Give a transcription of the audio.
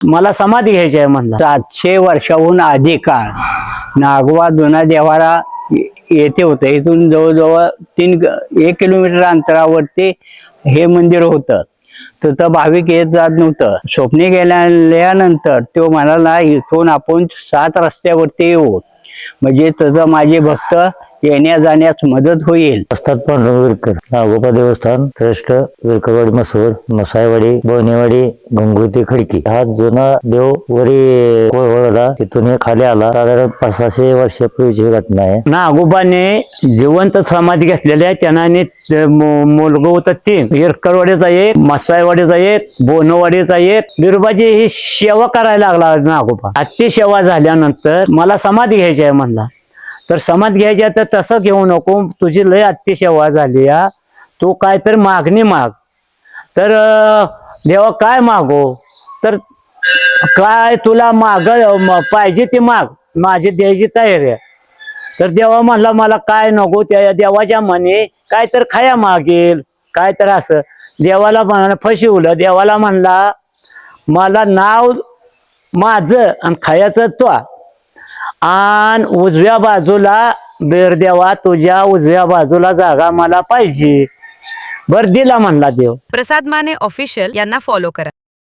मला समाधी घ्यायची आहे म्हणला. 700 वर्षाहून अधिक काळ नागोबा जुना देवारा येथे होतं. इथून जवळजवळ 1 किलोमीटर अंतरावरती हे मंदिर होतं. तिथं भाविक येत जात नव्हतं. स्वप्ने गेल्यानंतर तो म्हणाला इथून आपण 7 रस्त्यावरती येऊ, म्हणजे तुझं माझे भक्त येण्या जाण्यास मदत होईल. असतात पांडुरंग विरकर, नागोबा देवस्थान ट्रस्ट, विरकरवाडी, मसूर, मसाईवाडी, बोनेवाडी, गंगोती, खडकी. हा जुना देव वरी कोळवळला, तिथून हे खाली आला. साधारण 500-600 वर्षापूर्वीची घटना आहे. नागोबाने जिवंत समाधी घेतलेल्या आहे. त्यांना मुलगा होता 3, विरकरवाडीचा 1, मसाईवाडीचा 1, बोनवाडीचा 1. बिरोबाजी ही सेवा करायला लागला नागोबा. अति सेवा झाल्यानंतर मला समाधी घ्यायची आहे म्हणला. तर समाधी घ्यायची तर तसं घेऊ नको, तुझी लय अति सेवा झाली या, तू काय तर मागणी माग. तर देवा काय मागो, तर काय तुला पाहिजे ते माग, माझी द्यायची तयारी आहे. तर देवा म्हणला मला काय नको, त्या देवाच्या मने काय तर खाया मागेल, काय तर असं. देवाला म्हणा फसवलं. देवाला म्हणला मला नाव माझं आणि खायचं तो, आणि उजव्या बाजूला बेरदेवा तुझ्या उजव्या बाजूला जागा मला पाहिजे. बर दिला म्हणला देव. प्रसाद माने ऑफिशियल यांना फॉलो करा.